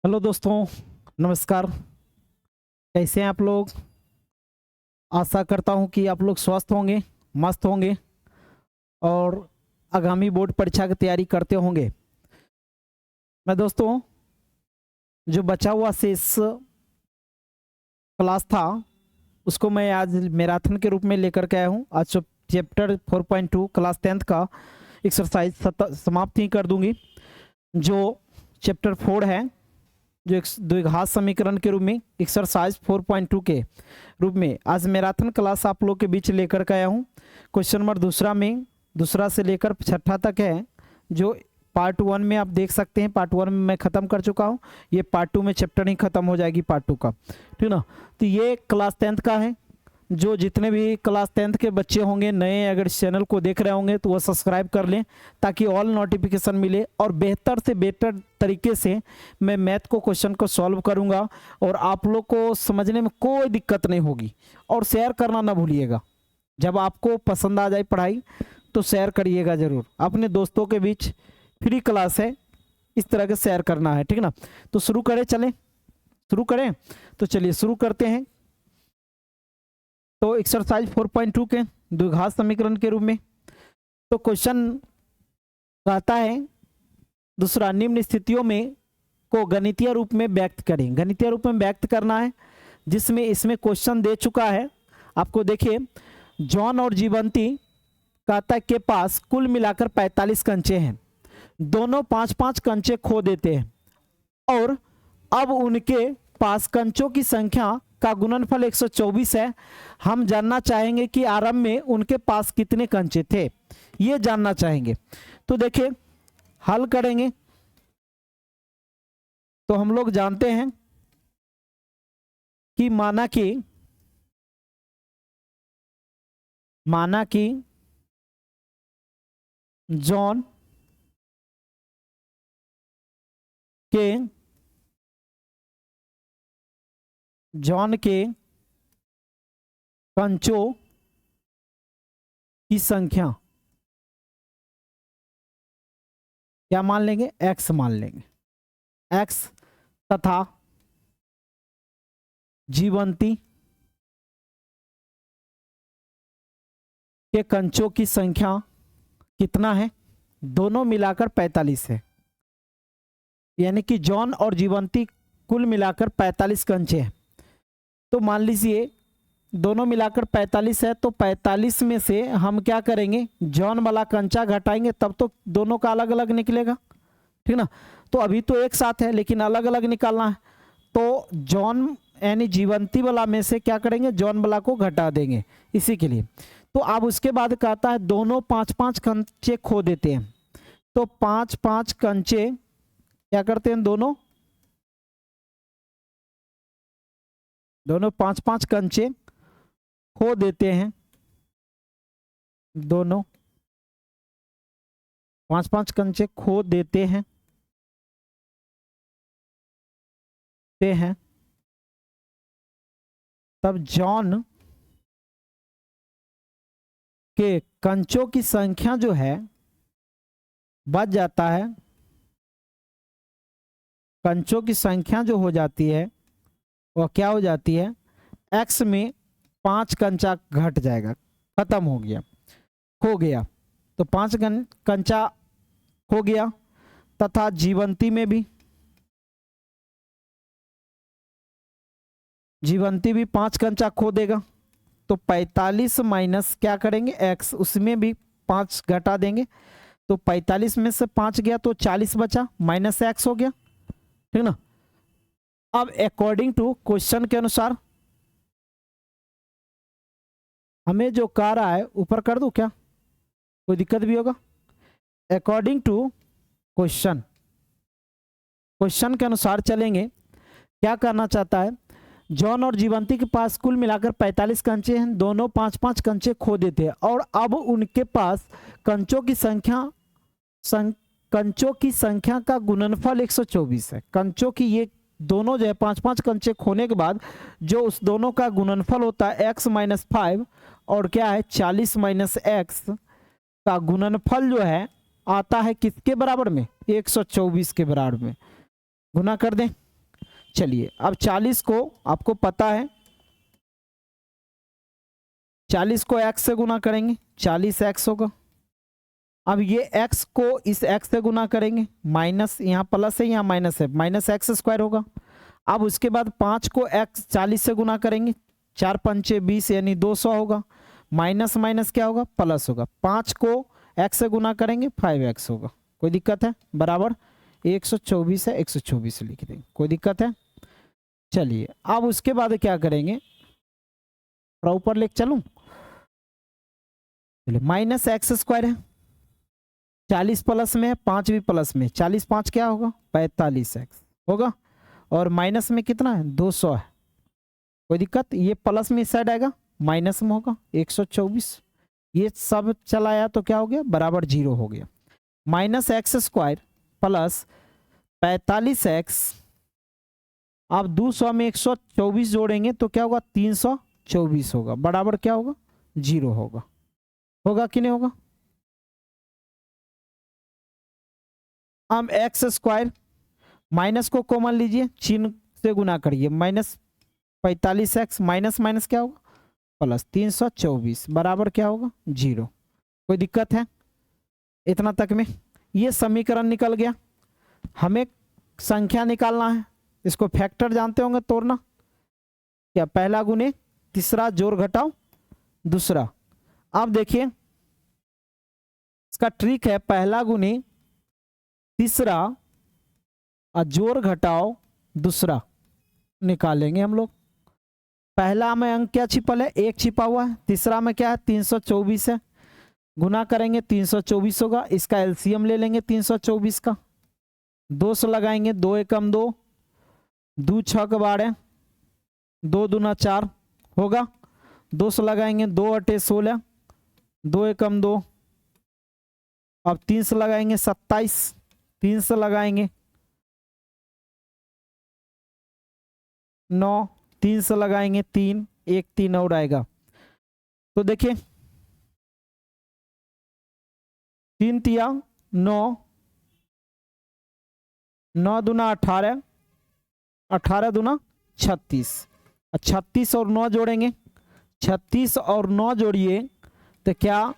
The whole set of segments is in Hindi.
हेलो दोस्तों, नमस्कार। कैसे हैं आप लोग? आशा करता हूं कि आप लोग स्वस्थ होंगे, मस्त होंगे और आगामी बोर्ड परीक्षा की तैयारी करते होंगे। मैं दोस्तों जो बचा हुआ शेष क्लास था उसको मैं आज मैराथन के रूप में लेकर के आया हूं। आज चैप्टर 4.2 क्लास 10th का एक्सरसाइज समाप्त ही कर दूंगी। जो चैप्टर 4 है, जो एक द्विघात समीकरण के रूप में एक्सरसाइज 4.2 के रूप में आज मैराथन क्लास आप लोग के बीच लेकर के आया हूँ। क्वेश्चन नंबर दूसरा से लेकर छठा तक है। जो पार्ट 1 में आप देख सकते हैं, पार्ट 1 में मैं ख़त्म कर चुका हूँ। ये पार्ट 2 में चैप्टर ही ख़त्म हो जाएगी पार्ट 2 का, ठीक ना। तो ये क्लास 10th का है। जो जितने भी क्लास 10th के बच्चे होंगे नए, अगर इस चैनल को देख रहे होंगे तो वो सब्सक्राइब कर लें ताकि ऑल नोटिफिकेशन मिले और बेहतर से बेहतर तरीके से मैं मैथ को क्वेश्चन को सॉल्व करूंगा और आप लोग को समझने में कोई दिक्कत नहीं होगी। और शेयर करना ना भूलिएगा। जब आपको पसंद आ जाए पढ़ाई तो शेयर करिएगा ज़रूर अपने दोस्तों के बीच। फ्री क्लास है, इस तरह के शेयर करना है, ठीक ना। तो शुरू करें, चलें शुरू करें। तो चलिए शुरू करते हैं। तो एक्सरसाइज 4.2 के द्विघात समीकरण के रूप में तो क्वेश्चन कहता है दूसरा, निम्न स्थितियों में को गणितीय रूप में व्यक्त करें। गणितीय रूप में व्यक्त करना है, जिसमें इसमें क्वेश्चन दे चुका है आपको। देखिए, जॉन और जीवंती कहता है के पास कुल मिलाकर 45 कंचे हैं। दोनों 5-5 कंचे खो देते हैं और अब उनके पास कंचों की संख्या का गुणनफल 124 है। हम जानना चाहेंगे कि आरंभ में उनके पास कितने कंचे थे, ये जानना चाहेंगे। तो देखिए हल करेंगे तो हम लोग जानते हैं कि माना कि जॉन के कंचों की संख्या क्या मान लेंगे, x मान लेंगे। x तथा जीवंती के कंचों की संख्या कितना है, दोनों मिलाकर 45 है। यानी कि जॉन और जीवंती कुल मिलाकर 45 कंचे हैं। तो मान लीजिए दोनों मिलाकर 45 है, तो 45 में से हम क्या करेंगे, जॉन वाला कंचा घटाएंगे, तब तो दोनों का अलग अलग निकलेगा, ठीक ना। तो अभी तो एक साथ है लेकिन अलग अलग निकालना है। तो जॉन यानी जीवंती वाला में से क्या करेंगे, जॉन वाला को घटा देंगे इसी के लिए। तो अब उसके बाद कहता है दोनों 5-5 कंचे खो देते हैं। तो 5-5 कंचे क्या करते हैं, दोनों 5-5 कंचे खो देते हैं। दोनों 5-5 कंचे खो देते हैं तब जॉन के कंचों की संख्या जो है बच जाता है। कंचों की संख्या जो हो जाती है वह क्या हो जाती है, x में 5 कंचा घट जाएगा, खत्म हो गया, खो गया। तो 5 कंचा खो गया तथा जीवंती में भी 5 कंचा खो देगा। तो 45 माइनस क्या करेंगे x, उसमें भी 5 घटा देंगे। तो 45 में से 5 गया तो 40 बचा, माइनस x हो गया, ठीक ना। अब अकॉर्डिंग टू क्वेश्चन के अनुसार हमें जो कह रहा है, ऊपर कर दूं क्या, कोई दिक्कत भी होगा। अकॉर्डिंग टू क्वेश्चन के अनुसार चलेंगे। क्या करना चाहता है, जॉन और जीवंती के पास कुल मिलाकर 45 कंचे हैं। दोनों 5-5 कंचे खो देते हैं और अब उनके पास कंचों की संख्या का गुणनफल 124 है। कंचों की ये दोनों जो है 5-5 कंचे खोने के बाद जो उस दोनों का गुणनफल होता है x माइनस 5 और क्या है 40 माइनस एक्स का गुणनफल जो है आता है किसके बराबर में, 124 के बराबर में। गुना कर दें चलिए अब 40 को आपको पता है 40 को x से गुना करेंगे 40x होगा। अब ये x को इस x से गुना करेंगे, माइनस यहाँ प्लस है यहाँ माइनस है, माइनस एक्स स्क्वायर होगा। अब उसके बाद 5 को x 40 से गुना करेंगे, 4 पंचे 20 यानी 200 होगा। माइनस माइनस क्या होगा प्लस होगा। 5 को x से गुना करेंगे 5x होगा। कोई दिक्कत है? बराबर 124 है, 124 लिख देंगे, कोई दिक्कत है? चलिए अब उसके बाद क्या करेंगे, थोड़ा ऊपर लेके चलूं, चलिए माइनस एक्स स्क्वायर है, 40 प्लस में है 5 भी प्लस में, 40 5 क्या होगा 45x होगा। और माइनस में कितना है 200 है, कोई दिक्कत? ये प्लस में इस साइड आएगा माइनस में होगा 124, ये सब चला आया तो क्या हो गया बराबर 0 हो गया। Minus x square plus 45x, आप 200 में 124 जोड़ेंगे तो क्या होगा 324 होगा, बराबर क्या होगा 0 होगा। होगा कि नहीं होगा? अब एक्स स्क्वायर माइनस को कॉमन लीजिए, चिन्ह से गुना करिए, माइनस 45x माइनस माइनस क्या होगा प्लस 324 बराबर क्या होगा 0। कोई दिक्कत है? इतना तक में ये समीकरण निकल गया। हमें संख्या निकालना है, इसको फैक्टर जानते होंगे तोड़ना, क्या पहला गुने तीसरा जोड़ घटाओ दूसरा। अब देखिए इसका ट्रिक है, पहला गुने तीसरा और जोड़ घटाओ दूसरा निकालेंगे हम लोग। पहला में अंक क्या छिपल है 1 छिपा हुआ है, तीसरा में क्या है 324 है, गुना करेंगे 324 होगा। इसका एलसीएम ले लेंगे 324 का, 2 से लगाएंगे, 2 एकम 2, 2 6 12, 2 दूना 4 होगा। 2 से लगाएंगे 2 8 16, 2 एकम 2, अब 3 से लगाएंगे 27, 3 से लगाएंगे 9, 3 से लगाएंगे 3, 1 3 और आएगा। तो देखिए 3 तिया 9, 9 दूना 18, 18 दूना 36, 36 और 9 जोड़ेंगे, 36 और 9 जोड़िए तो क्या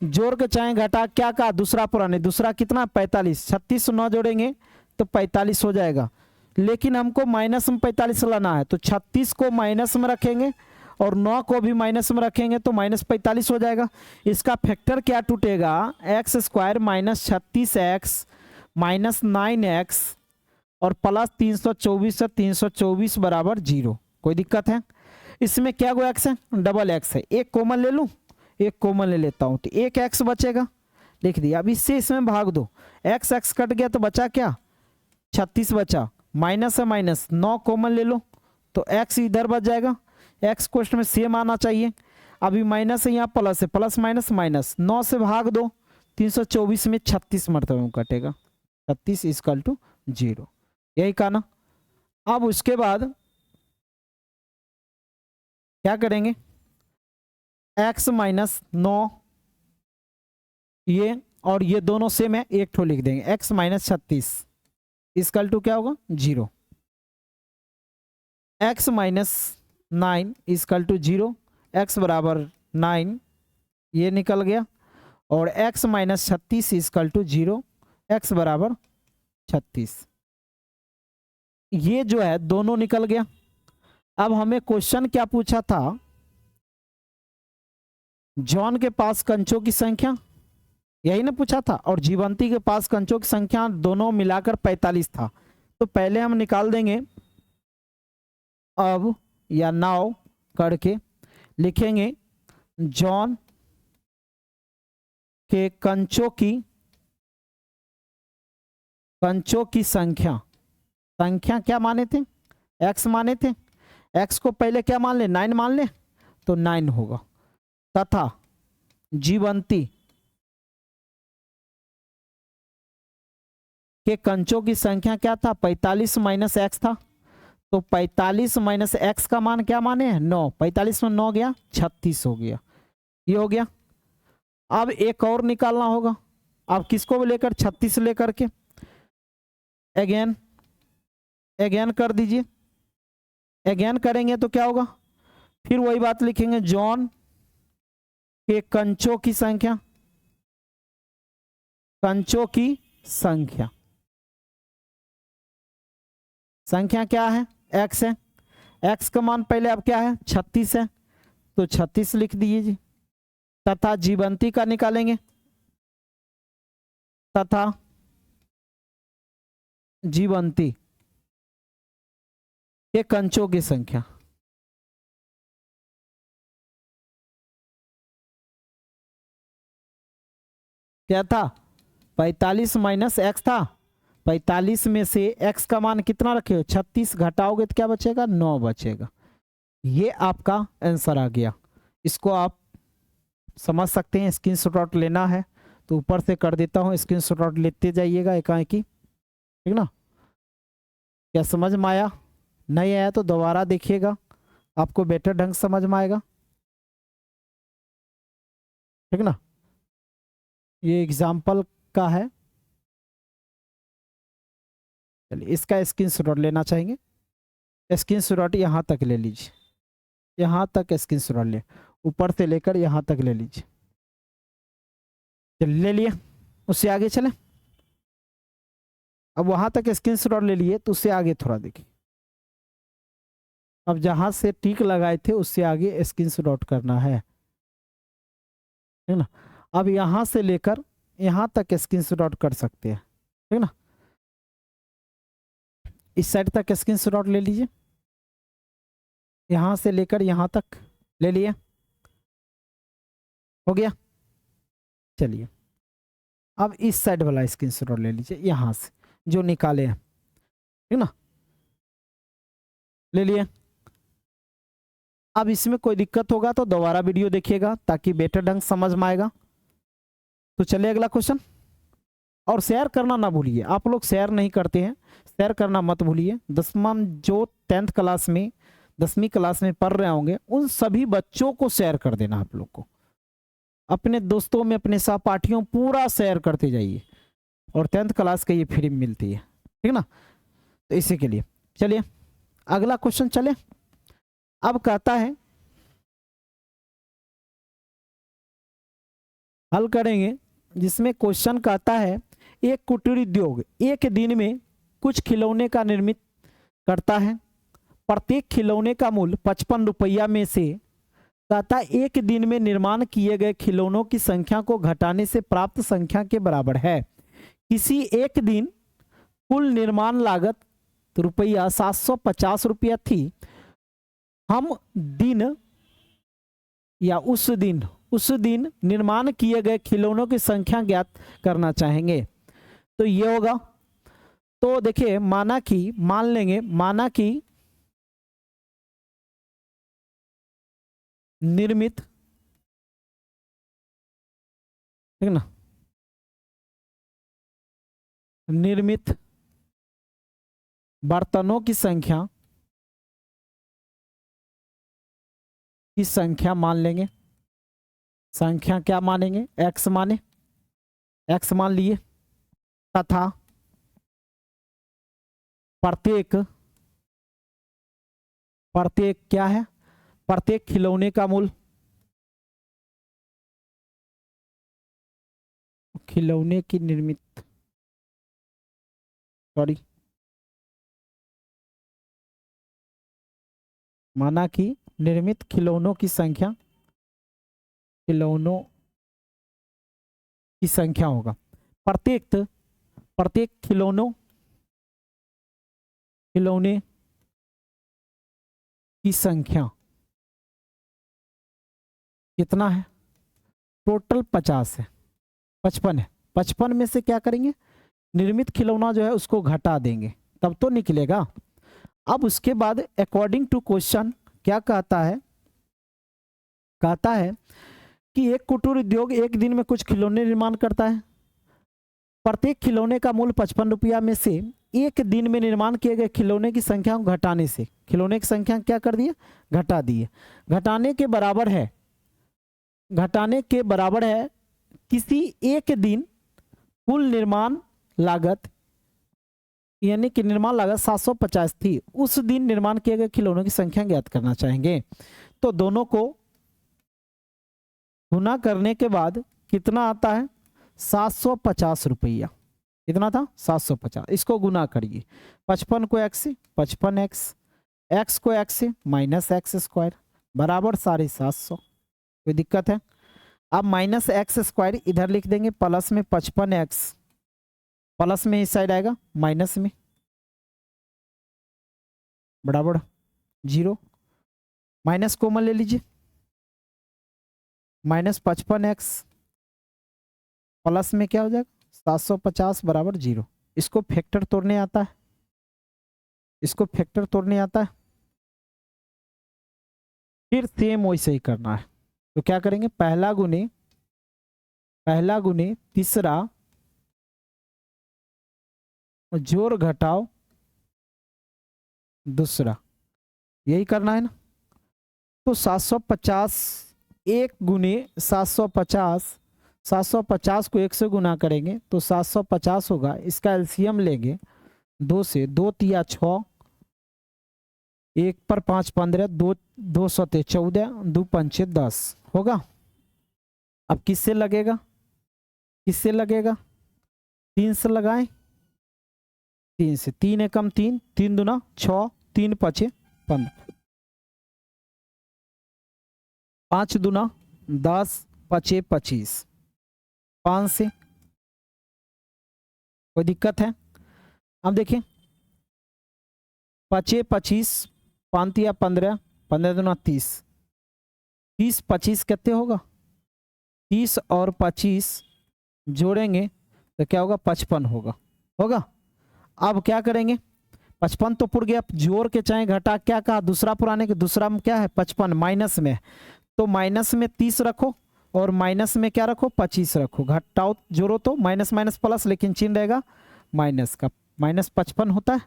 जोड़ के चाहे घटा क्या कहा दूसरा पुराने, दूसरा कितना 45, 36 9 जोड़ेंगे तो 45 हो जाएगा। लेकिन हमको माइनस में 45 लाना है तो 36 को माइनस में रखेंगे और 9 को भी माइनस में रखेंगे तो माइनस 45 हो जाएगा। इसका फैक्टर क्या टूटेगा x square minus 36x minus 9x और प्लस 324 से 324 बराबर 0। कोई दिक्कत है? इसमें क्या गो एक्स है डबल एक्स है, एक कॉमन ले लूँ, एक कॉमन ले लेता हूँ तो एक एक्स बचेगा, लिख दिया। अब इससे इसमें भाग दो, एक्स एक्स कट गया तो बचा क्या 36 बचा, माइनस है माइनस 9 कॉमन ले लो तो x इधर बच जाएगा, x क्वेश्चन में सेम आना चाहिए। अभी माइनस है यहाँ प्लस है, प्लस माइनस माइनस 9 से भाग दो, 324 में 36 मरतबे कटेगा, 36 इक्वल टू 0, यही कहा ना। अब उसके बाद क्या करेंगे x माइनस 9 ये और ये दोनों सेम है, एक ठो लिख देंगे, x माइनस 36 इक्वल टू क्या होगा 0, x minus 9 equal to 0, x बराबर 9 ये निकल गया और x minus 36 equal to 0, x बराबर 36, ये जो है दोनों निकल गया। अब हमें क्वेश्चन क्या पूछा था, जॉन के पास कंचों की संख्या, यही ना पूछा था, और जीवंती के पास कंचों की संख्या दोनों मिलाकर 45 था। तो पहले हम निकाल देंगे, अब या नाउ करके लिखेंगे जॉन के कंचों की संख्या, संख्या क्या माने थे x माने थे, x को पहले क्या मान ले 9 मान ले तो 9 होगा, तथा जीवंती के कंचों की संख्या क्या था 45 माइनस एक्स था, तो 45 माइनस एक्स का मान क्या माने 9, 45 में 9 गया 36 हो गया, ये हो गया। अब एक और निकालना होगा, अब किसको लेकर 36 लेकर के अगेन कर दीजिए, अगेन करेंगे तो क्या होगा, फिर वही बात लिखेंगे, जॉन के कंचों की संख्या, कंचों की संख्या, संख्या क्या है, x है, x का मान पहले अब क्या है 36 है, तो 36 लिख दीजिए जी। तथा जीवंती का निकालेंगे, तथा जीवंती के कंचों की संख्या, क्या था 45 माइनस एक्स था, 45 में से x का मान कितना रखे हो 36, घटाओगे तो क्या बचेगा 9 बचेगा। ये आपका आंसर आ गया। इसको आप समझ सकते हैं, स्क्रीनशॉट लेना है तो ऊपर से कर देता हूँ, स्क्रीनशॉट लेते जाइएगा एकाएकी, ठीक ना। क्या समझ में आया, नहीं आया तो दोबारा देखिएगा, आपको बेटर ढंग समझ में आएगा, ठीक ना। ये एग्जाम्पल का है, चलिए इसका स्क्रीनशॉट लेना चाहेंगे, स्क्रीनशॉट यहाँ तक ले लीजिए, यहाँ तक स्क्रीनशॉट ले, ऊपर से लेकर यहाँ तक ले लीजिए। चलिए ले लिए, उससे आगे चले। अब वहां तक स्क्रीनशॉट ले लिए तो उससे आगे थोड़ा देखिए, अब जहां से टिक लगाए थे उससे आगे स्क्रीनशॉट करना है, ठीक ना। अब यहां से लेकर यहां तक स्क्रीनशॉट कर सकते हैं, ठीक ना। इस साइड तक स्क्रीनशॉट ले लीजिए, यहां से लेकर यहां तक ले लिए, हो गया। चलिए अब इस साइड वाला स्क्रीनशॉट ले लीजिए, यहां से जो निकाले हैं, ठीक ना, ले लिए। अब इसमें कोई दिक्कत होगा तो दोबारा वीडियो देखिएगा ताकि बेटर ढंग समझ में आएगा। तो चलिए अगला क्वेश्चन, और शेयर करना ना भूलिए, आप लोग शेयर नहीं करते हैं, शेयर करना मत भूलिए। 10वीं क्लास में 10वीं क्लास में पढ़ रहे होंगे उन सभी बच्चों को शेयर कर देना, आप लोग को अपने दोस्तों में, अपने सहपाठियों पूरा शेयर करते जाइए, और 10th क्लास का ये फ्री मिलती है, ठीक ना। तो इसी के लिए चलिए अगला क्वेश्चन चले। अब कहता है, हल करेंगे, जिसमें क्वेश्चन कहता है एक कुटीर उद्योग एक दिन में कुछ खिलौने का निर्मित करता है, प्रत्येक खिलौने का मूल्य 55 रुपया में से कहता है एक दिन में निर्माण किए गए खिलौनों की संख्या को घटाने से प्राप्त संख्या के बराबर है। किसी एक दिन कुल निर्माण लागत रुपया 750 रुपया थी, हम दिन या उस दिन निर्माण किए गए खिलौनों की संख्या ज्ञात करना चाहेंगे। तो ये होगा, तो देखिए मान लेंगे निर्मित, ठीक ना, निर्मित बर्तनों की संख्या मान लेंगे, संख्या क्या मानेंगे x माने, x मान लिए, तथा प्रत्येक क्या है, प्रत्येक खिलौने का मूल्य, खिलौने की निर्मित माना कि निर्मित खिलौनों की संख्या होगा, प्रत्येक खिलौने की संख्या कितना है, टोटल 50 है, 55 है, 55 में से क्या करेंगे, निर्मित खिलौना जो है उसको घटा देंगे तब तो निकलेगा। अब उसके बाद अकॉर्डिंग टू क्वेश्चन क्या कहता है कि एक कुटीर उद्योग एक दिन में कुछ खिलौने निर्माण करता है, प्रत्येक खिलौने का मूल्य 55 रुपया में से एक दिन में निर्माण किए गए खिलौने की संख्या को घटाने से, खिलौने की संख्या क्या कर दिए, घटा दिए, घटाने के बराबर है किसी एक दिन कुल निर्माण लागत यानी कि निर्माण लागत 750 थी। उस दिन निर्माण किए गए खिलौनों की संख्या ज्ञात करना चाहेंगे। तो दोनों को गुना करने के बाद कितना आता है? 750 रुपया। कितना था? 750। इसको गुना करिए, 55 को x से 55x, x को x से माइनस एक्स स्क्वायर बराबर 750। कोई दिक्कत है? अब माइनस एक्स स्क्वायर इधर लिख देंगे, प्लस में 55x, प्लस में इस साइड आएगा माइनस में बराबर 0। माइनस कॉमन ले लीजिए, माइनस 55x प्लस में क्या हो जाएगा? 750 बराबर 0। इसको फैक्टर तोड़ने आता है, इसको फैक्टर तोड़ने आता है। फिर सेम वैसे ही करना है। तो क्या करेंगे? पहला गुने तीसरा, जोड़ घटाओ दूसरा, यही करना है ना। तो 750 1 गुने 750, 750 को 1 से गुना करेंगे तो 750 होगा। इसका एलसीएम लेंगे 2 से, 2 तिया 6, 1 पर 5 15, 2 2 सते 14, 2 पंचे 10 होगा। अब किससे लगेगा? किससे लगेगा? 3 से लगाएं, 3 से, 3 एकम 3, 3 दूना 6, 3 पचे 15, 5 दूना 10 पचे 25, 5 से। कोई दिक्कत है? अब देखिए, पचे 25, 5 या 15, 15 दूना 30, 30 25 कितने होगा? 30 और 25 जोड़ेंगे तो क्या होगा? 55 होगा। होगा। अब क्या करेंगे? 55 तो पुर गया, जोड़ के चाहे घटा, क्या कहा? दूसरा पुराने के दूसरा में क्या है? 55 माइनस में, तो माइनस में 30 रखो और माइनस में क्या रखो? 25 रखो। घटाओ जोड़ो तो माइनस माइनस प्लस, लेकिन चिन्ह रहेगा माइनस का, माइनस 55 होता है।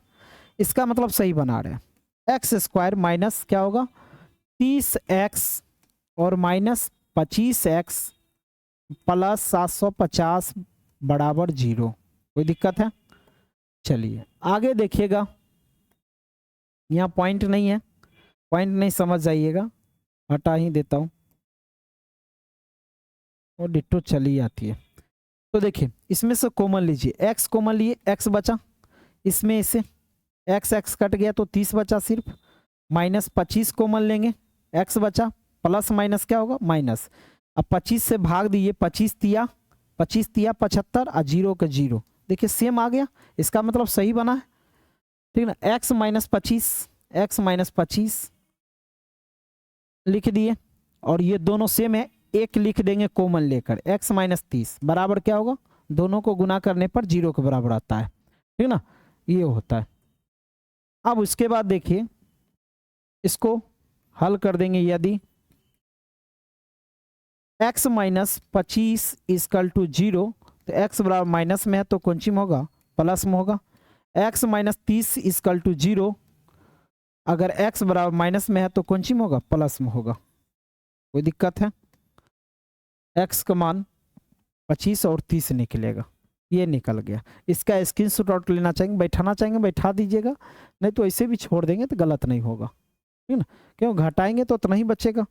इसका मतलब सही बना रहे हैं। एक्स स्क्वायर माइनस क्या होगा? 30x और माइनस 25x प्लस 750 बराबर 0। कोई दिक्कत है? चलिए आगे देखिएगा, यहाँ पॉइंट नहीं है, पॉइंट नहीं समझ जाइएगा, हटा ही देता हूँ और डिट्टो चली आती है। तो देखिए, इसमें से कॉमन लीजिए, x कॉमन लिए, x बचा, इसमें इसे x कट गया तो 30 बचा सिर्फ, माइनस 25 कॉमन लेंगे, x बचा, प्लस माइनस क्या होगा? माइनस। अब 25 से भाग दीजिए, 25 तिया 75 और 0 का 0, देखिए सेम आ गया। इसका मतलब सही बना है, ठीक ना। x माइनस 25 लिख दिए और ये दोनों सेम है, एक लिख देंगे कॉमन लेकर, x माइनस 30 बराबर क्या होगा? दोनों को गुना करने पर 0 के बराबर आता है, ठीक ना। ये होता है। अब उसके बाद देखिए, इसको हल कर देंगे। यदि x माइनस 25 इजकल टू 0, तो x बराबर माइनस में है तो कौन सी में होगा? प्लस में होगा। x माइनस 30 इजकल टू 0, अगर x बराबर माइनस में है तो कौन सी में होगा? प्लस में होगा। कोई दिक्कत है? x का मान 25 और 30 निकलेगा, ये निकल गया। इसका स्क्रीनशॉट लेना चाहेंगे, बैठाना चाहेंगे बैठा दीजिएगा, नहीं तो ऐसे भी छोड़ देंगे तो गलत नहीं होगा, ठीक ना। क्यों घटाएंगे तो उतना ही बचेगा।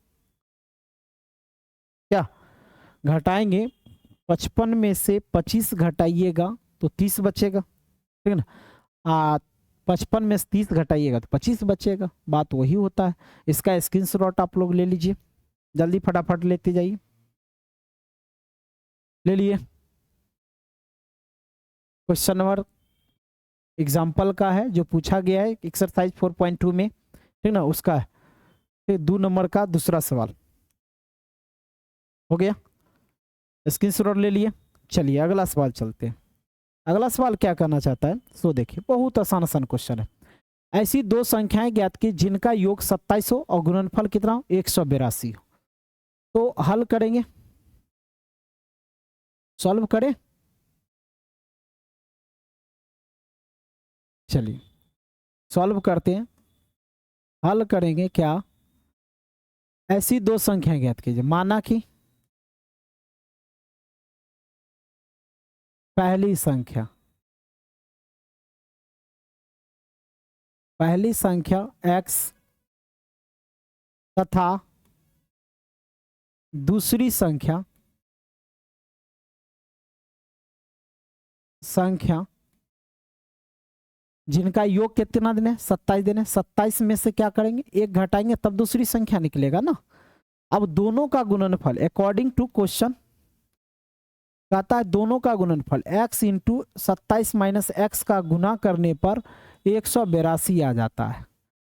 क्या घटाएंगे? 55 में से 25 घटाइएगा तो 30 बचेगा, ठीक है ना। 55 में से 30 घटाइएगा तो 25 बचेगा, बात वही होता है। इसका स्क्रीनशॉट आप लोग ले लीजिए, जल्दी फटाफट लेते जाइए। ले लिए। क्वेश्चन नंबर एग्जाम्पल का है जो पूछा गया है एक्सरसाइज 4.2 में, ठीक ना, उसका है। फिर 2 नंबर का दूसरा सवाल हो गया, स्क्रीनशॉट ले लिए। चलिए अगला सवाल चलते हैं। अगला सवाल क्या करना चाहता है, सो देखिए, बहुत आसान आसान क्वेश्चन है। ऐसी दो संख्याएं ज्ञात की जिनका योग 27 हो और गुणनफल कितना हो? 182 हो। तो हल करेंगे, सॉल्व करें। चलिए सॉल्व करते हैं, हल करेंगे। क्या? ऐसी दो संख्याएं ज्ञात कीजिए, माना कि पहली संख्या पहली संख्या x तथा दूसरी संख्या जिनका योग कितना दिन है, 27 दिन है। 27 में से क्या करेंगे, एक घटाएंगे तब दूसरी संख्या निकलेगा ना। अब दोनों का गुणनफल अकॉर्डिंग टू क्वेश्चन कहता है दोनों का गुणनफल x इंटू 27 माइनस एक्स का गुना करने पर 182 आ जाता है।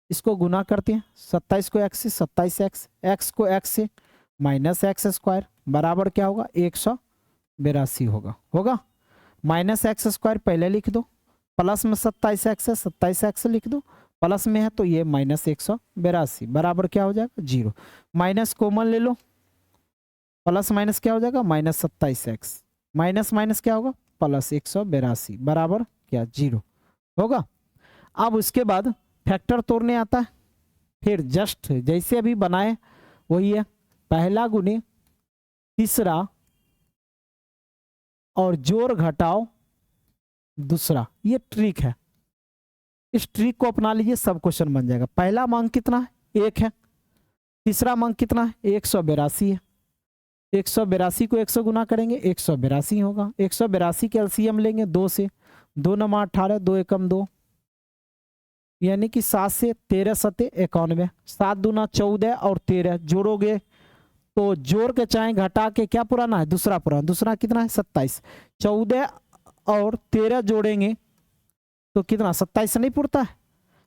इसको गुना करते हैं, 27 को x से 27x, x को x से माइनस एक्स स्क्वायर बराबर क्या होगा, 182 होगा। माइनस एक्स स्क्वायर पहले लिख दो, प्लस में 27x है, 27x लिख दो, प्लस में है तो ये माइनस 182 बराबर क्या हो जाएगा, 0। माइनस कॉमन ले लो, प्लस माइनस क्या हो जाएगा, माइनस 27x, माइनस माइनस क्या होगा, प्लस 182 बराबर क्या, 0 होगा। अब उसके बाद फैक्टर तोड़ने आता है, फिर जस्ट जैसे अभी बनाए वही है, पहला गुने तीसरा और जोड़ घटाओ दूसरा, ये ट्रिक है। इस ट्रिक को अपना लीजिए, सब क्वेश्चन बन जाएगा। पहला मांग कितना है, 1 है, तीसरा मांग कितना है, 182 है। 182 को 100 गुना करेंगे 182 होगा। 182 के एलसीएम लेंगे 2 से, 2 9 18, 2 एकम 2, यानी कि 7 से 13 सते 91, 7 दूना 14 और 13 जोड़ोगे तो जोड़ के चाहे घटा के क्या पुराना है, दूसरा पुराना, दूसरा कितना है 27, 14 और 13 जोड़ेंगे तो कितना 27 नहीं पुरता है,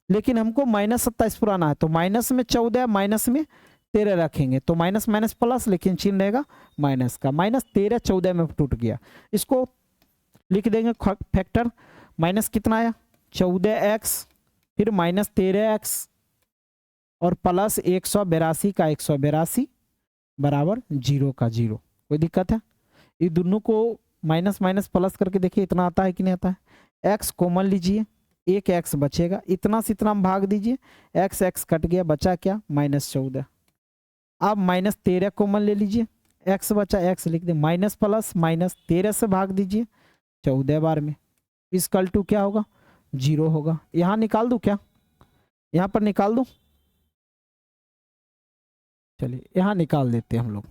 लेकिन हमको माइनस 27 पुराना है तो माइनस में 14 माइनस में 13 रखेंगे तो माइनस माइनस प्लस, लेकिन चिन्ह रहेगा माइनस का। माइनस 13 14 में टूट गया, इसको लिख देंगे फैक्टर। माइनस कितना आया 14x, फिर माइनस 13x और प्लस 182 का 182 बराबर 0 का 0। कोई दिक्कत है, ये दोनों को माइनस माइनस प्लस करके देखिए इतना आता है कि नहीं आता है। x कॉमन लीजिए, एक x बचेगा, इतना से इतना भाग दीजिए, x कट गया, बचा क्या माइनस 14। अब माइनस 13 कॉमन ले लीजिए, x बचा, x लिख दे, माइनस प्लस माइनस 13 से भाग दीजिए 14 बार में, इसकल टू क्या होगा 0 होगा। यहाँ निकाल दूं क्या, यहाँ पर निकाल दूं, चलिए यहाँ निकाल देते हैं हम लोग।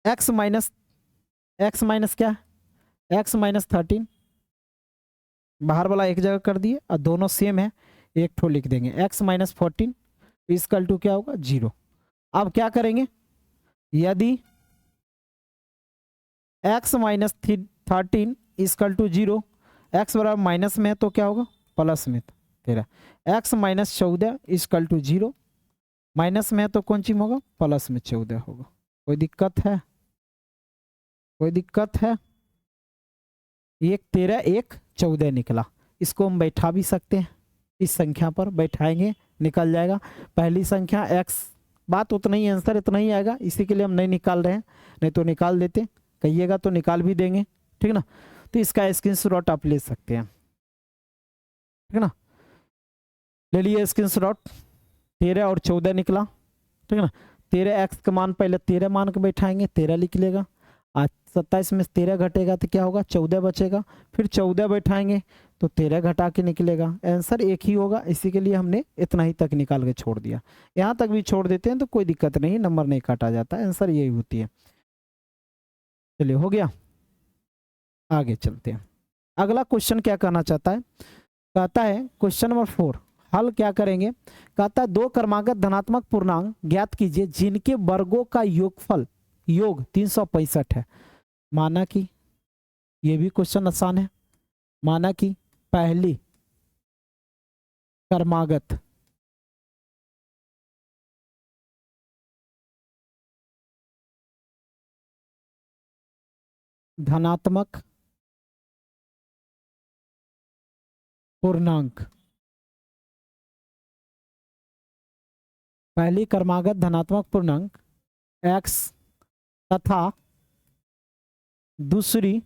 x माइनस क्या है, x माइनस 13, बाहर वाला एक जगह कर दिए और दोनों सेम है, एक ठो लिख देंगे, x माइनस 14 इसकल टू क्या होगा 0। अब क्या करेंगे, यदि x minus 13 equal to 0, x बराबर माइनस में है तो क्या होगा प्लस में 13, x minus 14 equal to 0, minus में है तो कौन चीज होगा प्लस में 14 होगा। कोई दिक्कत है, कोई दिक्कत है, एक 13 एक 14 निकला, इसको हम बैठा भी सकते हैं, इस संख्या पर बैठाएंगे निकल जाएगा। पहली संख्या x, बात उतना ही, आंसर इतना ही आएगा, इसी के लिए हम नहीं निकाल रहे हैं, नहीं तो निकाल देते, कहिएगा तो निकाल भी देंगे, ठीक ना। तो इसका स्क्रीनशॉट आप ले सकते हैं, ठीक है ना, ले लिए स्क्रीनशॉट। 13 और 14 निकला, ठीक है ना। 13x का मान पहले 13 मान के बैठाएंगे, 13 लिख लेगा, आज 27 में 13 घटेगा तो क्या होगा 14 बचेगा, फिर 14 बैठाएंगे तो 13 घटा के निकलेगा, आंसर एक ही होगा। इसी के लिए हमने इतना ही तक निकाल के छोड़ दिया, यहाँ तक भी छोड़ देते हैं तो कोई दिक्कत नहीं, नंबर नहीं काटा जाता, आंसर यही होती है। चलिए हो गया, आगे चलते हैं। अगला क्वेश्चन क्या कहना चाहता है, कहता है क्वेश्चन नंबर 4 हल क्या करेंगे, कहता है 2 क्रमागत धनात्मक पूर्णांक ज्ञात कीजिए जिनके वर्गों का योगफल योग 365 है। माना कि ये भी क्वेश्चन आसान है, माना कि पहली क्रमागत धनात्मक पूर्णांक, पहली क्रमागत धनात्मक पूर्णांक x तथा दूसरी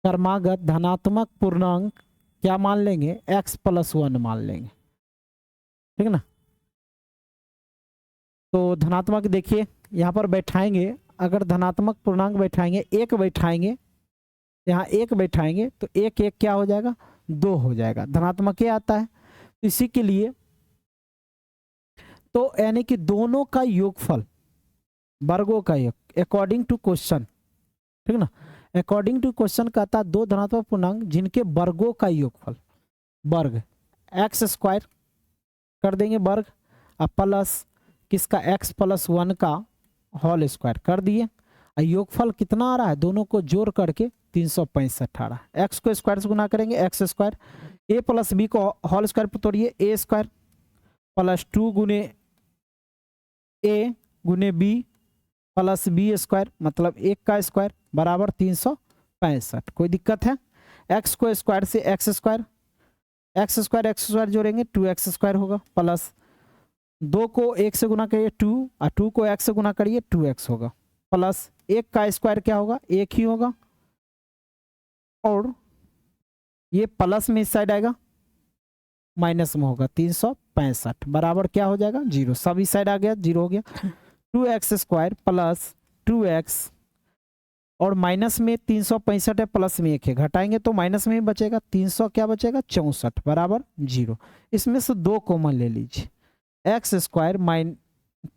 क्रमागत धनात्मक पूर्णांक क्या मान लेंगे, x प्लस 1 मान लेंगे, ठीक है ना। तो धनात्मक देखिए यहाँ पर बैठाएंगे, अगर धनात्मक पूर्णांक बैठाएंगे, एक बैठाएंगे, यहाँ एक बैठाएंगे तो एक एक क्या हो जाएगा 2 हो जाएगा, धनात्मक ये आता है। तो इसी के लिए तो यानी कि दोनों का योगफल, वर्गों का योग अकॉर्डिंग टू क्वेश्चन, ठीक ना, अकॉर्डिंग टू क्वेश्चन कहता दो धनात्मक पूर्णांक जिनके वर्गों का योगफल, वर्ग एक्स स्क्वायर कर देंगे वर्ग, अब प्लस किसका x प्लस 1 का होल स्क्वायर कर दिए। योगफल कितना आ रहा है, दोनों को जोड़ करके 365 आ रहा है। x को स्क्वायर से गुना करेंगे x square, a plus b को होल स्क्वायर पर तोड़िए a स्क्वायर प्लस 2 गुने a गुने b प्लस बी स्क्वायर मतलब 1 का स्क्वायर बराबर 365। कोई दिक्कत है? x को स्क्वायर से एक्स स्क्वायर जोड़ेंगे 2x स्क्वायर होगा, प्लस 2 को 1 से गुना करिए 2 और 2 को x से गुना करिए 2x होगा, प्लस 1 का स्क्वायर क्या होगा, 1 ही होगा, और ये प्लस में इस साइड आएगा माइनस में होगा 365 बराबर क्या हो जाएगा 0, सब इस साइड आ गया 0 हो गया। 2x स्क्वायर प्लस 2x और माइनस में 365 है, प्लस में 1 है, घटाएंगे तो माइनस में ही बचेगा 300 क्या बचेगा 64 बराबर 0। इसमें से 2 कॉमन ले लीजिए, एक्स स्क्वायर माइन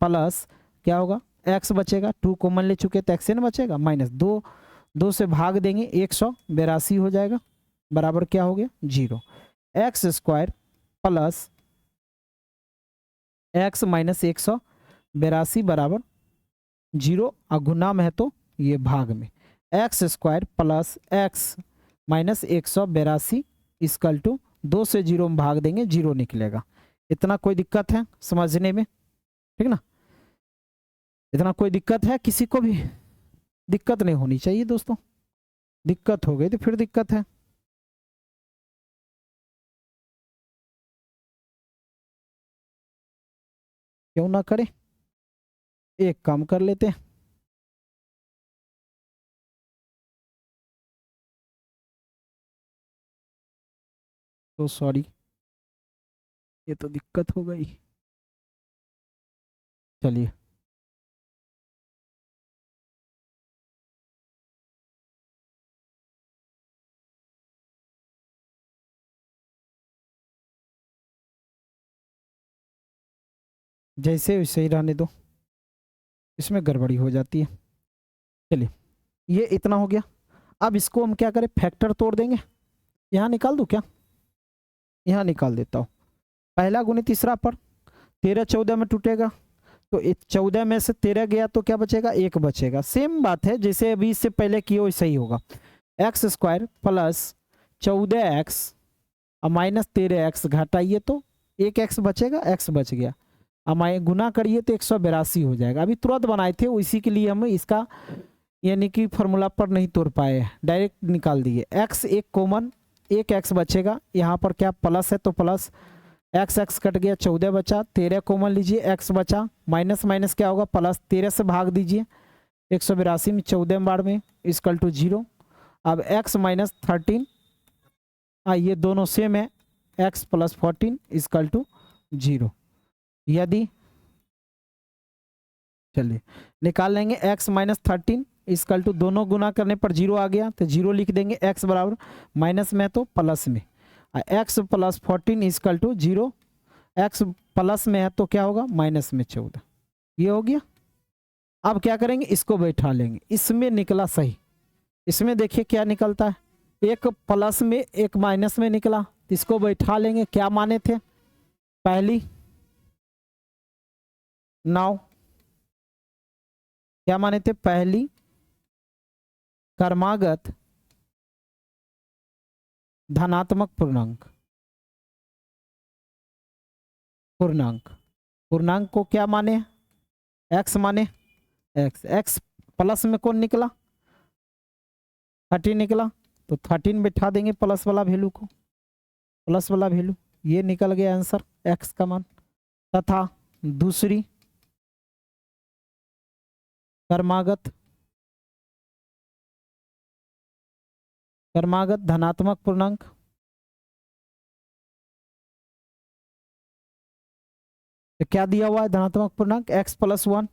प्लस क्या होगा x बचेगा, 2 कॉमन ले चुके तो x न बचेगा, माइनस 2 से भाग देंगे 182 हो जाएगा बराबर क्या हो गया 0। X square plus x minus 182 बराबर 0, और गुना में है तो ये भाग में, x square plus x minus 182 equal to 2 से 0 में भाग देंगे 0 निकलेगा। इतना कोई दिक्कत है समझने में, ठीक ना, इतना कोई दिक्कत है? किसी को भी दिक्कत नहीं होनी चाहिए दोस्तों, दिक्कत हो गई तो फिर दिक्कत है। क्यों ना करें, एक काम कर लेते हैं, तो सॉरी ये तो दिक्कत हो गई। चलिए जैसे वैसे ही रहने दो, इसमें गड़बड़ी हो जाती है। चलिए ये इतना हो गया, अब इसको हम क्या करें फैक्टर तोड़ देंगे। यहाँ निकाल दूं क्या, यहाँ निकाल देता हूँ, पहला गुने तीसरा पर 13 14 में टूटेगा, तो 14 में से 13 गया तो क्या बचेगा 1 बचेगा। सेम बात है जैसे अभी इससे पहले किए वैसे ही होगा, एक्स स्क्वायर प्लस 14x और माइनस 13x घटाइए तो 1x बचेगा, x बच गया, अब गुना करिए तो 182 हो जाएगा। अभी तुरंत बनाए थे इसी के लिए हम इसका यानी कि फॉर्मूला पर नहीं तोड़ पाए, डायरेक्ट निकाल दिए। x एक कॉमन 1x बचेगा, यहाँ पर क्या प्लस है तो प्लस x कट गया 14 बचा, 13 कॉमन लीजिए x बचा, माइनस माइनस क्या होगा प्लस, 13 से भाग दीजिए 182 में 14 बार में इक्वल टू 0। अब x माइनस 13 ये दोनों सेम है, x प्लस 14 इक्वल टू 0। यदि चलिए निकाल लेंगे x माइनस 13 इक्वल टू, दोनों गुना करने पर 0 आ गया तो 0 लिख देंगे, x बराबर माइनस में तो प्लस में, x plus 14 equal to 0, x plus में है तो क्या होगा माइनस में 14, ये हो गया। अब क्या करेंगे इसको बैठा लेंगे, इसमें निकला सही, इसमें देखिए क्या निकलता है, एक प्लस में एक माइनस में निकला, इसको बैठा लेंगे। क्या माने थे पहली 9, क्या माने थे पहली क्रमागत धनात्मक पूर्णांक, पूर्णांक को क्या माने x माने, x प्लस में कौन निकला 13 निकला, तो 13 बैठा देंगे प्लस वाला वैल्यू को, प्लस वाला वैल्यू ये निकल गया आंसर x का मान। तथा दूसरी क्रमागत धनात्मक पूर्णांक, तो क्या दिया हुआ है धनात्मक पूर्णांक x प्लस 1,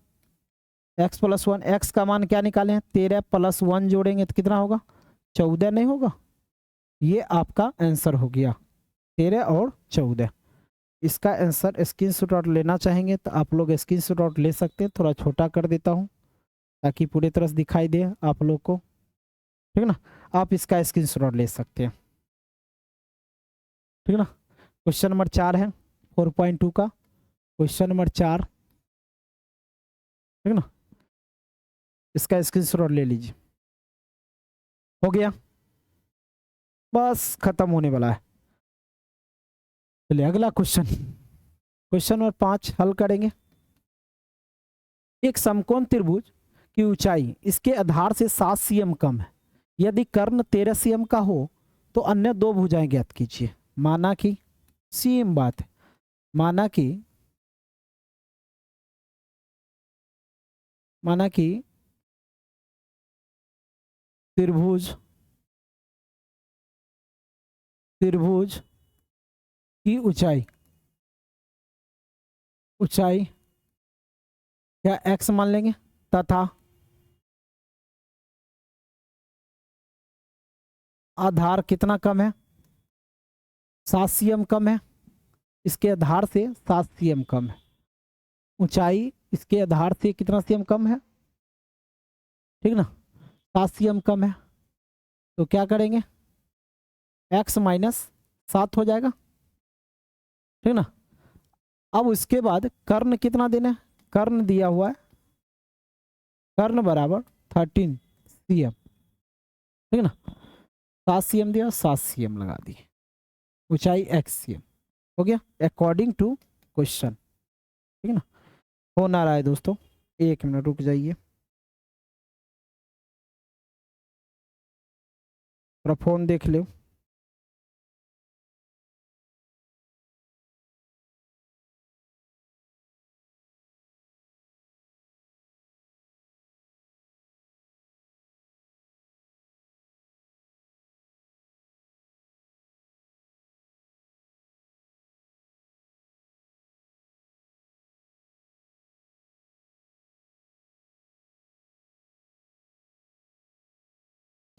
x का मान क्या निकाले हैं 13 प्लस 1 जोड़ेंगे तो कितना होगा 14 नहीं होगा, ये आपका आंसर हो गया 13 और 14। इसका आंसर स्क्रीनशॉट लेना चाहेंगे तो आप लोग स्क्रीनशॉट ले सकते हैं। थोड़ा छोटा कर देता हूँ ताकि पूरी तरह से दिखाई दे आप लोग को, ठीक है ना। आप इसका स्क्रीनशॉट ले सकते हैं, ठीक है ना। क्वेश्चन नंबर 4 है 4.2 का, क्वेश्चन नंबर 4, ठीक है ना। इसका स्क्रीनशॉट ले लीजिए। हो गया, बस खत्म होने वाला है। चलिए अगला क्वेश्चन, क्वेश्चन नंबर 5 हल करेंगे। एक समकोण त्रिभुज की ऊंचाई इसके आधार से 7 cm कम है। यदि कर्ण 13 cm का हो तो अन्य दो भुजाएं ज्ञात कीजिए। माना कि सेम बात है, माना कि त्रिभुज की ऊंचाई क्या x मान लेंगे तथा आधार कितना कम है, 7 cm कम है। इसके आधार से 7 cm कम है। ऊंचाई इसके आधार से कितना cm कम है, ठीक ना, 7 cm कम है। तो क्या करेंगे, x माइनस 7 हो जाएगा, ठीक ना। अब उसके बाद कर्ण कितना देना है, कर्ण दिया हुआ है, कर्ण बराबर 13 cm, ठीक ना। 7 cm दिया, 7 cm लगा दिए, ऊंचाई x cm हो गया अकॉर्डिंग टू क्वेश्चन, ठीक है ना। हो ना रहा है दोस्तों, 1 मिनट रुक जाइए, थोड़ा फोन देख लो।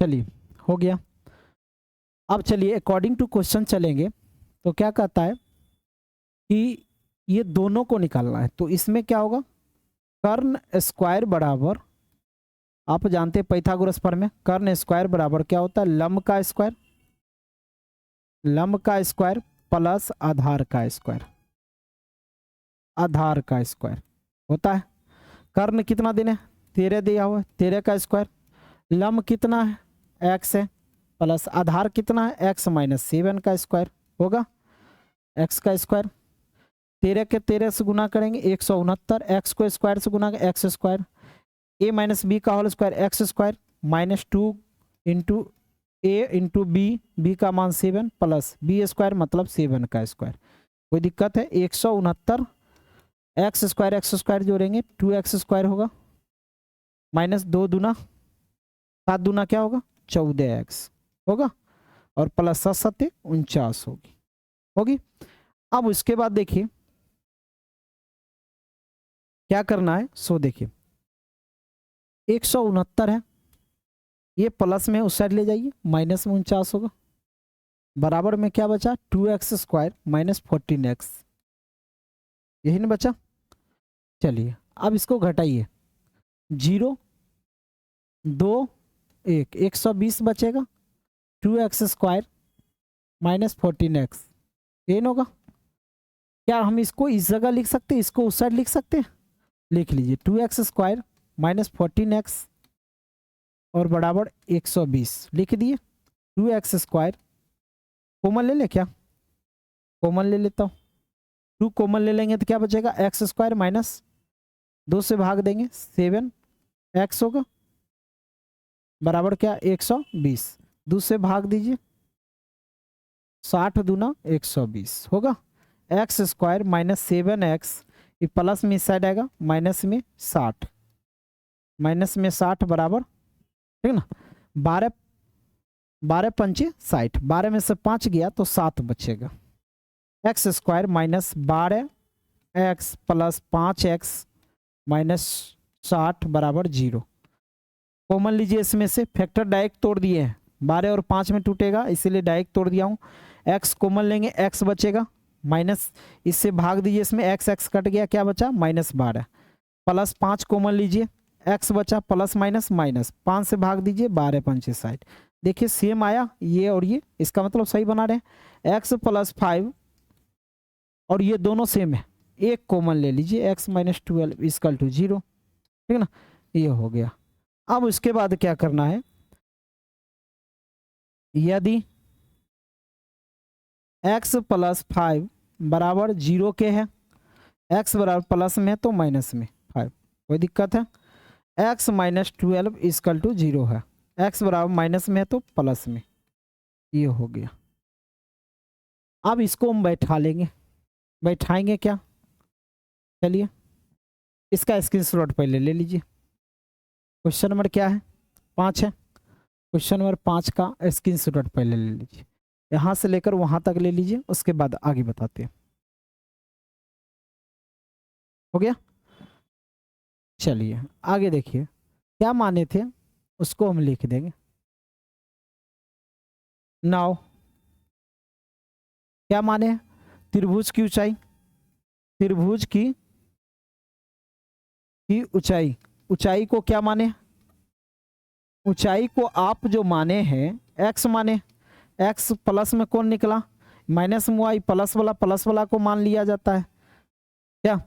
चलिए हो गया। अब चलिए अकॉर्डिंग टू क्वेश्चन चलेंगे। तो क्या कहता है कि ये दोनों को निकालना है। तो इसमें क्या होगा, कर्ण स्क्वायर बराबर, आप जानते हैं पाइथागोरस प्रमेय, कर्ण स्क्वायर बराबर क्या होता है, लंब का स्क्वायर, लंब का स्क्वायर प्लस आधार का स्क्वायर, आधार का स्क्वायर होता है। कर्ण कितना देना है, 13 दिया हुआ है, 13 का स्क्वायर। लंब कितना है, x है, प्लस आधार कितना है, x माइनस 7 का स्क्वायर होगा, x का स्क्वायर। 13 के 13 से गुना करेंगे 169, x को स्क्वायर से गुना x square, a minus B का whole square x square, minus 2 into A into B का मान 7 प्लस बी स्क्वायर मतलब 7 का स्क्वायर। कोई दिक्कत है, 169 एक्स स्क्वायर जोड़ेंगे 2x स्क्वायर होगा, माइनस 2 दूना 7 दूना क्या होगा 14x होगा, और प्लस 7 7 49 होगी। अब उसके बाद देखिए क्या करना है। सो देखिए 169 है, ये प्लस में उस साइड ले जाइए, माइनस में 49 होगा, बराबर में क्या बचा 2x स्क्वायर माइनस 14x, यही ना बचा। चलिए अब इसको घटाइए, 0 2 1 120 बचेगा, 2x स्क्वायर माइनस 14x, ये होगा। क्या हम इसको इस जगह लिख सकते हैं, इसको उस साइड लिख सकते हैं, लिख लीजिए 2x स्क्वायर माइनस 14x और बराबर 120 लिख दिए। 2x स्क्वायर कॉमन ले ले, क्या कॉमन ले लेता हूँ, 2 कॉमन ले लेंगे तो क्या बचेगा, एक्स स्क्वायर माइनस 2 से भाग देंगे 7x होगा, बराबर क्या 120, 2 से भाग दीजिए 60 दूना 120 होगा, एक्स स्क्वायर माइनस 7x, ये प्लस में इस साइड आएगा, माइनस में 60, माइनस में 60 बराबर, ठीक ना, 12 12 पंचे 60, 12 में से 5 गया तो 7 बचेगा, x square minus 12x plus 5x minus 60 बराबर 0। कॉमन लीजिए, इसमें से फैक्टर डायरेक्ट तोड़ दिए हैं, 12 और 5 में टूटेगा, इसीलिए डायरेक्ट तोड़ दिया हूँ। x कॉमन लेंगे, x बचेगा, माइनस इससे भाग दीजिए, इसमें x कट गया, क्या बचा -12, प्लस 5 कॉमन लीजिए, x बचा प्लस माइनस माइनस 5 से भाग दीजिए, 12 पंचे 60। देखिए सेम आया ये और ये, इसका मतलब सही बना रहे हैं। x + 5 और ये दोनों सेम है, एक कॉमन ले लीजिए, x - 12 = 0, ठीक है ना, ये हो गया। अब उसके बाद क्या करना है, यदि x + 5 बराबर 0 के है, x बराबर प्लस में तो माइनस में 5, कोई दिक्कत है, x - 12 = 0 है, x बराबर माइनस में है तो प्लस में, ये हो गया। अब इसको हम बैठा लेंगे, बैठाएंगे क्या, चलिए इसका स्क्रीनशॉट पहले ले लीजिए। क्वेश्चन नंबर क्या है, 5 है, क्वेश्चन नंबर 5 का स्क्रीनशॉट पहले ले लीजिए, यहाँ से लेकर वहां तक ले लीजिए, उसके बाद आगे बताते हैं। हो गया, चलिए आगे देखिए, क्या माने थे उसको हम लिख देंगे। नाउ क्या माने हैं, त्रिभुज की ऊंचाई, त्रिभुज की ऊंचाई, ऊंचाई को क्या माने, ऊंचाई को आप जो माने हैं x माने, x प्लस में कौन निकला, माइनस में y, प्लस वाला को मान लिया जाता है, क्या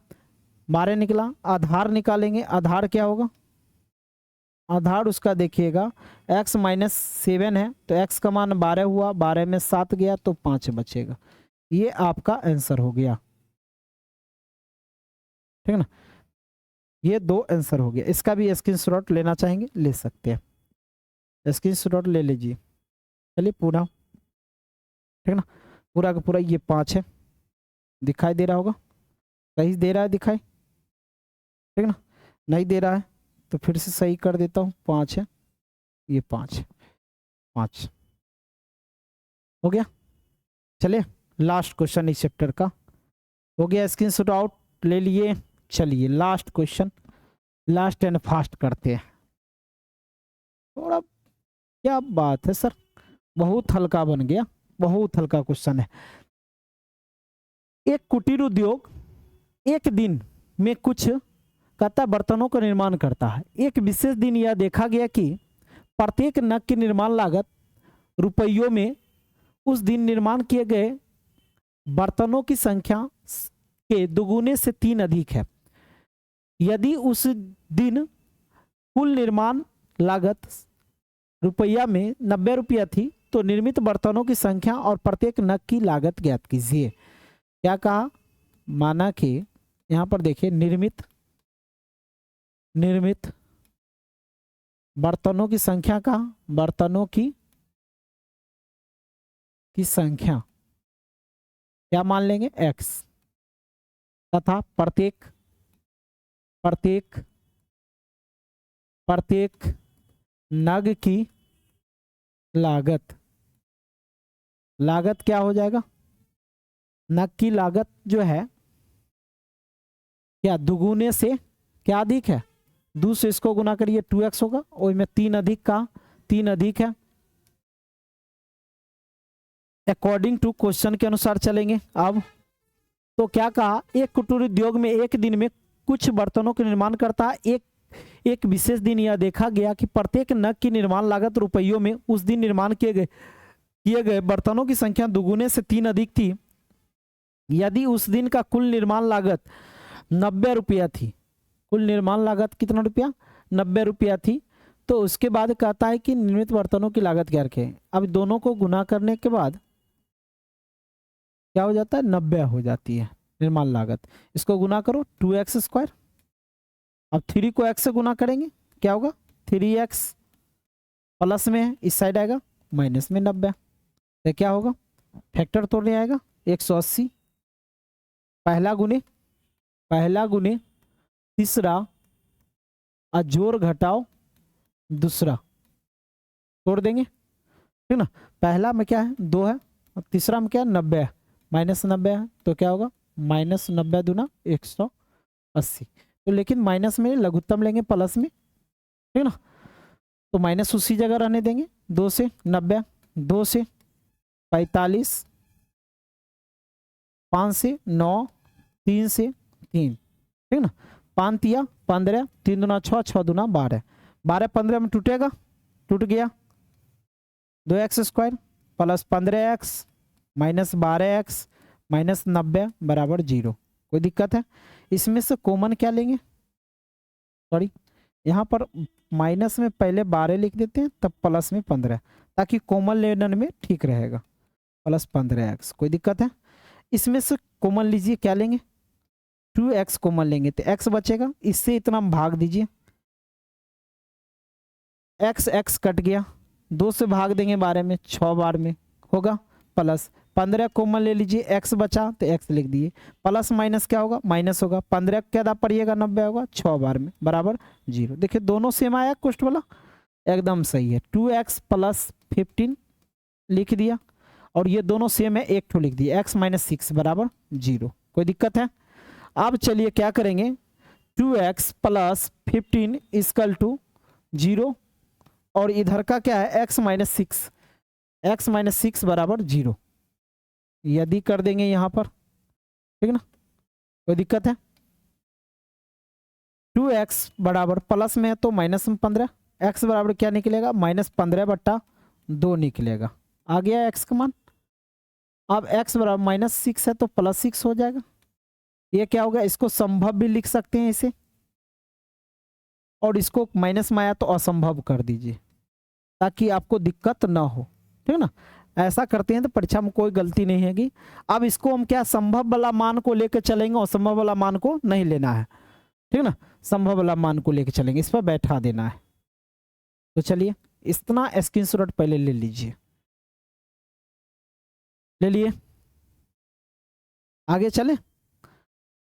12 निकला। आधार निकालेंगे, आधार क्या होगा, आधार उसका देखिएगा x - 7 है तो x का मान 12 हुआ, 12 में 7 गया तो 5 बचेगा, ये आपका आंसर हो गया, ठीक है ना, ये 2 आंसर हो गया। इसका भी स्क्रीनशॉट लेना चाहेंगे ले सकते हैं, स्क्रीनशॉट ले लीजिए। चलिए पूरा, ठीक है ना, पूरा का पूरा ये 5 है, दिखाई दे रहा होगा, सही दे रहा है दिखाई, ठीक है ना, नहीं दे रहा है तो फिर से सही कर देता हूँ, 5 है, ये 5 5 हो गया। चलिए लास्ट क्वेश्चन इस चैप्टर का हो गया, स्क्रीनशॉट आउट ले लिए। चलिए last question, last and fast करते हैं थोड़ा, क्या बात है सर, बहुत हल्का बन गया, बहुत हल्का क्वेश्चन है। एक कुटीर उद्योग एक दिन में कुछ कहता बर्तनों का निर्माण करता है। एक विशेष दिन यह देखा गया कि प्रत्येक नग की निर्माण लागत रुपयों में उस दिन निर्माण किए गए बर्तनों की संख्या के दुगुने से 3 अधिक है। यदि उस दिन कुल निर्माण लागत रुपया में 90 रुपया थी तो निर्मित बर्तनों की संख्या और प्रत्येक नग की लागत ज्ञात कीजिए। क्या कहा, माना कि यहां पर देखिए निर्मित बर्तनों की संख्या का, बर्तनों की संख्या क्या मान लेंगे x, तथा प्रत्येक नग की लागत क्या हो जाएगा, नग की लागत जो है क्या दुगुने से क्या अधिक है, 2 से इसको गुना करिए 2x होगा, और में 3 अधिक का 3 अधिक है। अकॉर्डिंग टू क्वेश्चन के अनुसार चलेंगे। अब तो क्या कहा, एक कुटीर उद्योग में एक दिन में कुछ बर्तनों के निर्माण करता है। एक विशेष दिन यह देखा गया कि प्रत्येक नग की निर्माण लागत रुपयों में उस दिन निर्माण किए गए बर्तनों की संख्या दुगुने से 3 अधिक थी। यदि उस दिन का कुल निर्माण लागत 90 रुपया थी, कुल निर्माण लागत कितना रुपया, 90 रुपया थी, तो उसके बाद कहता है कि निर्मित बर्तनों की लागत क्या रखें। अब दोनों को गुना करने के बाद क्या हो जाता है, 90 हो जाती है निर्माण लागत। इसको गुना करो 2x², अब 3 को x से गुना करेंगे क्या होगा, 3x प्लस में है, इस साइड आएगा माइनस में 90, तो क्या होगा, फैक्टर तोड़ने आएगा 180, पहला गुने तीसरा और जोड़ घटाओ दूसरा, तोड़ देंगे, ठीक ना। पहला में क्या है 2 है और तीसरा में क्या है 90 है, -90 है, तो क्या होगा -90 दूना 180। तो लेकिन माइनस में लघुत्तम लेंगे प्लस में, ठीक ना, तो माइनस उसी जगह रहने देंगे, 2 से 90, 2 से 45, 5 से 9, 3 से 3, ठीक ना। 5 तिया 15, 3 दूना 6, 6 दूना 12, 12 15 में टूटेगा, टूट गया। 2x² plus 15x minus 12x minus 90 बराबर 0। कोई दिक्कत है? इसमें से कॉमन क्या लेंगे, सॉरी यहाँ पर माइनस में पहले 12 लिख देते हैं, तब प्लस में 15, ताकि कॉमन लेने में ठीक रहेगा। प्लस 15x, कोई दिक्कत है? इसमें से कॉमन लीजिए, क्या लेंगे, 2x कॉमन लेंगे तो x बचेगा, इससे इतना भाग दीजिए, x कट गया, 2 से भाग देंगे 12 में, 6 बार में होगा, प्लस 15 कॉमन ले लीजिए, x बचा तो x लिख दिए, प्लस माइनस क्या होगा, माइनस होगा, 15 क्या दा पड़िएगा, 90 होगा, 6 बार में बराबर 0। देखिए दोनों सेम आया, क्वेश्चन वाला एकदम सही है। 2x प्लस 15 लिख दिया, और ये दोनों सेम है, एक ठो लिख दिया, x माइनस 6 बराबर 0। कोई दिक्कत है? अब चलिए क्या करेंगे, 2x प्लस 15 इक्वल टू 0, और इधर का क्या है, x माइनस 6, x माइनस 6 बराबर 0, यदि कर देंगे यहाँ पर, ठीक ना, कोई दिक्कत है? 2x बराबर प्लस में है तो माइनस में 15, x बराबर क्या निकलेगा, माइनस 15/2 निकलेगा, आ गया x का मान। अब x बराबर माइनस 6 है तो प्लस 6 हो जाएगा, ये क्या होगा, इसको संभव भी लिख सकते हैं इसे, और इसको माइनस में आया तो असंभव कर दीजिए, ताकि आपको दिक्कत ना हो, ठीक ना। ऐसा करते हैं तो परीक्षा में कोई गलती नहीं हैगी। अब इसको हम क्या, संभव वाला मान को लेकर चलेंगे, और असंभव वाला मान को नहीं लेना है, ठीक ना, संभव वाला मान को लेकर चलेंगे, इस पर बैठा देना है। तो चलिए इतना स्क्रीनशॉट पहले ले लीजिए, ले लिए, आगे चले।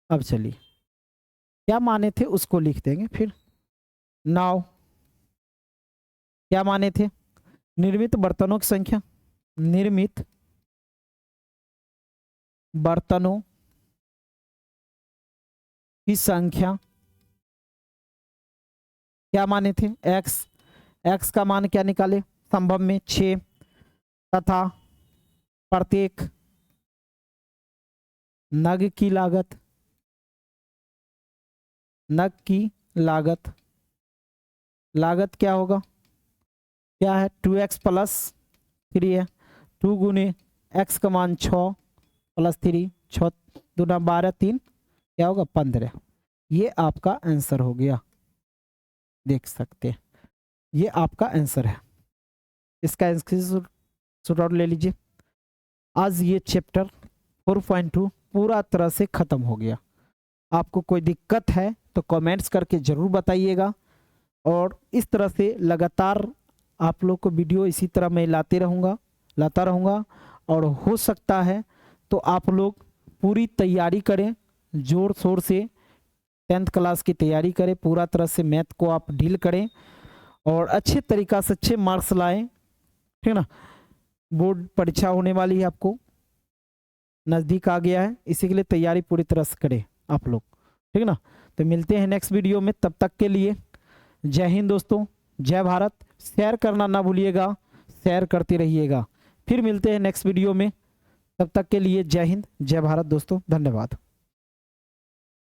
अब चलिए क्या माने थे उसको लिख देंगे फिर। नाउ क्या माने थे, निर्मित बर्तनों की संख्या, निर्मित बर्तनों की संख्या क्या माने थे, x का मान क्या निकाले, संभव में 6, तथा प्रत्येक नग की लागत, नग की लागत क्या होगा, क्या है, 2x प्लस 3 है, 2 गुने x का मान 6 प्लस 3, 6 दूना 12, 3 क्या होगा 15। ये आपका आंसर हो गया, देख सकते हैं ये आपका आंसर है। इसका स्क्रीनशॉट ले लीजिए। आज ये चैप्टर 4.2 पूरा तरह से खत्म हो गया। आपको कोई दिक्कत है तो कमेंट्स करके ज़रूर बताइएगा, और इस तरह से लगातार आप लोग को वीडियो इसी तरह मैं लाता रहूँगा, और हो सकता है तो आप लोग पूरी तैयारी करें, जोर शोर से 10th क्लास की तैयारी करें, पूरा तरह से मैथ को आप डील करें, और अच्छे तरीक़ा से अच्छे मार्क्स लाएं, ठीक ना। बोर्ड परीक्षा होने वाली है, आपको नज़दीक आ गया है, इसी के लिए तैयारी पूरी तरह से करें आप लोग, ठीक ना। तो मिलते हैं नेक्स्ट वीडियो में, तब तक के लिए जय हिंद दोस्तों, जय भारत। शेयर करना ना भूलिएगा, शेयर करते रहिएगा। फिर मिलते हैं नेक्स्ट वीडियो में, तब तक के लिए जय हिंद जय भारत दोस्तों, धन्यवाद।